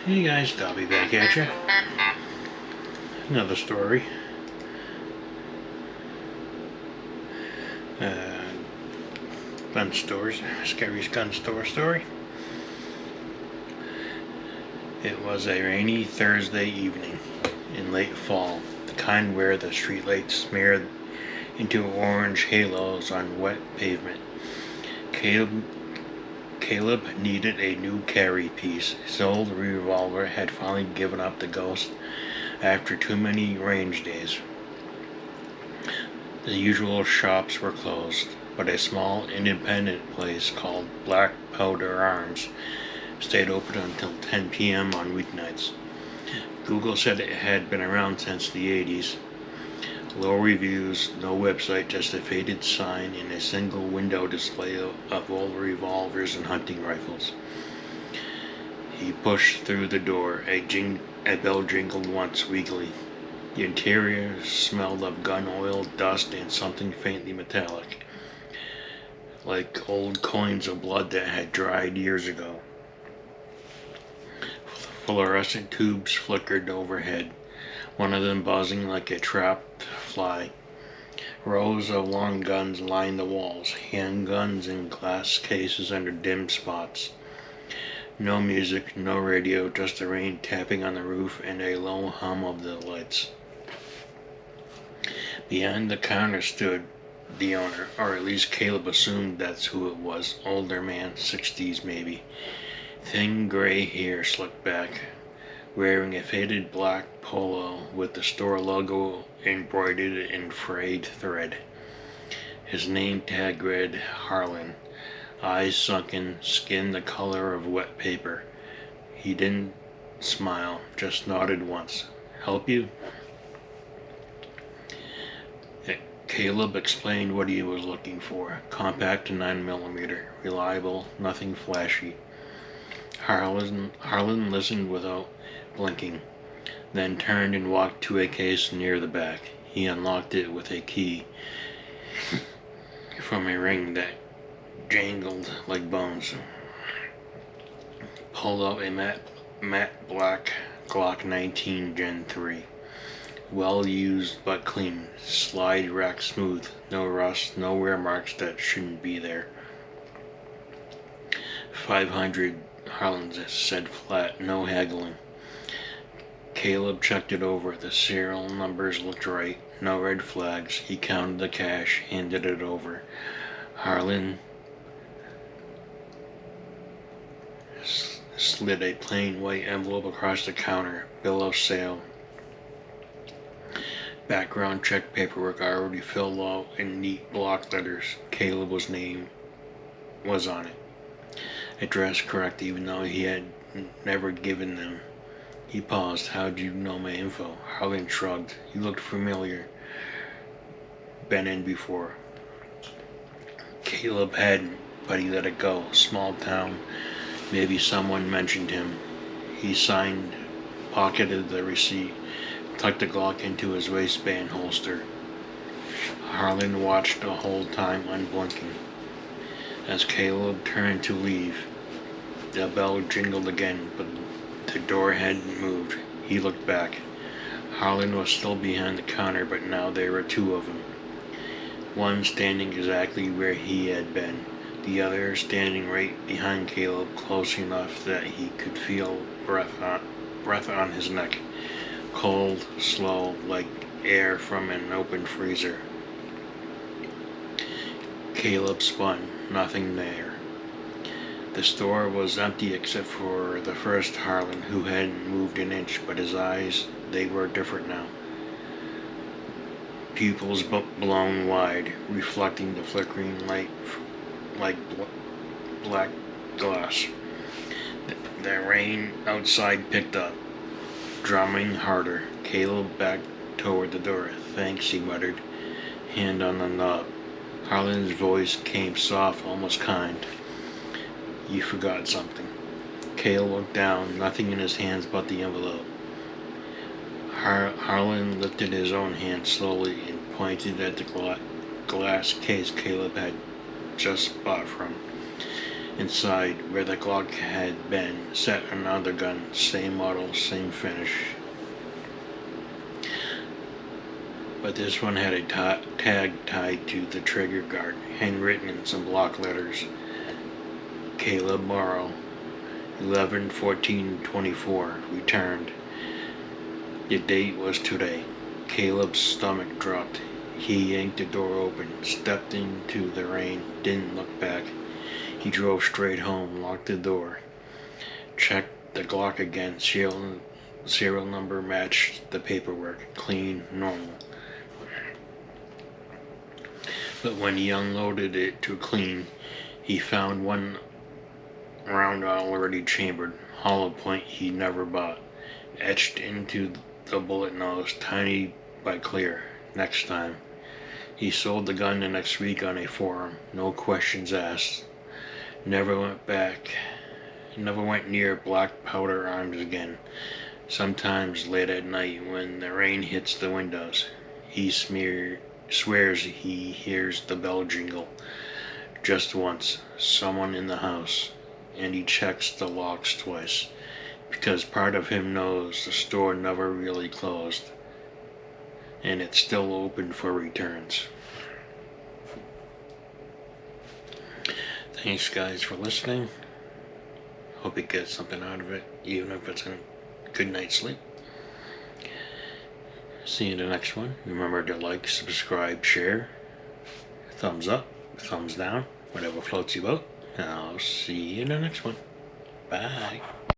Hey guys, Dobby back at you. Another story. Uh, gun stores, Scary's gun store story. It was a rainy Thursday evening in late fall, the kind where the streetlights smeared into orange halos on wet pavement. Caleb, Caleb needed a new carry piece. His old revolver had finally given up the ghost after too many range days. The usual shops were closed, but a small independent place called Black Powder Arms stayed open until 10 p.m. on weeknights. Google said it had been around since the 80s. Low reviews, no website, just a faded sign and a single window display of old revolvers and hunting rifles. He pushed through the door. A bell jingled once weakly. The interior smelled of gun oil, dust, and something faintly metallic, like old coins of blood that had dried years ago. Fluorescent tubes flickered overhead, one of them buzzing like a trapped fly. Rows of long guns lined the walls, handguns in glass cases under dim spots. No music, no radio, just the rain tapping on the roof and a low hum of the lights. Behind the counter stood the owner, or at least Caleb assumed that's who it was. Older man, 60s maybe. Thin gray hair slicked back, wearing a faded black polo with the store logo embroidered in frayed thread. His name tag read Harlan, eyes sunken, skin the color of wet paper. He didn't smile, just nodded once. Help you? Caleb explained what he was looking for. Compact 9mm, reliable, nothing flashy. Harlan listened without blinking, then turned and walked to a case near the back. He unlocked it with a key from a ring that jangled like bones. Pulled out a matte black Glock 19 Gen 3. Well used but clean. Slide rack smooth. No rust, no wear marks that shouldn't be there. 500, Harlan said flat, no haggling. Caleb checked it over. The serial numbers looked right. No red flags. He counted the cash, handed it over. Harlan slid a plain white envelope across the counter. Bill of sale. Background check paperwork already filled out in neat block letters. Caleb's name was on it. Address correct, even though he had never given them. He paused. How'd you know my info? Harlan shrugged. You looked familiar. Been in before. Caleb hadn't, but he let it go. Small town. Maybe someone mentioned him. He signed, pocketed the receipt, tucked the Glock into his waistband holster. Harlan watched the whole time, unblinking. As Caleb turned to leave, the bell jingled again, but the door hadn't moved. He looked back. Harlan was still behind the counter, but now there were two of them. One standing exactly where he had been, the other standing right behind Caleb, close enough that he could feel breath on his neck. Cold, slow, like air from an open freezer. Caleb spun. Nothing there. The store was empty except for the first Harlan, who hadn't moved an inch, but his eyes, they were different now. Pupils blown wide, reflecting the flickering light like black glass. The rain outside picked up, drumming harder. Caleb backed toward the door. Thanks, he muttered, hand on the knob. Harlan's voice came soft, almost kind. You forgot something. Caleb looked down, nothing in his hands but the envelope. Harlan lifted his own hand slowly and pointed at the glass case Caleb had just bought from. Inside, where the Glock had been, sat another gun, same model, same finish. But this one had a tag tied to the trigger guard, handwritten in some block letters. Caleb Morrow, 11/14/24, returned. The date was today. Caleb's stomach dropped. He yanked the door open, stepped into the rain, didn't look back. He drove straight home, locked the door, checked the Glock again. Serial number matched the paperwork. Clean, normal. But when he unloaded it to clean, he found one round already chambered, hollow point he never bought, etched into the bullet nose, tiny but clear. Next time. He sold the gun the next week on a forum, no questions asked. Never went near black powder arms again. Sometimes late at night when the rain hits the windows, he swears he hears the bell jingle. Just once, someone in the house, and he checks the locks twice, because part of him knows the store never really closed, and it's still open for returns. Thanks guys for listening. Hope you get something out of it, even if it's a good night's sleep. See you in the next one. Remember to like, subscribe, share, thumbs up, thumbs down, whatever floats your boat. I'll see you in the next one. Bye.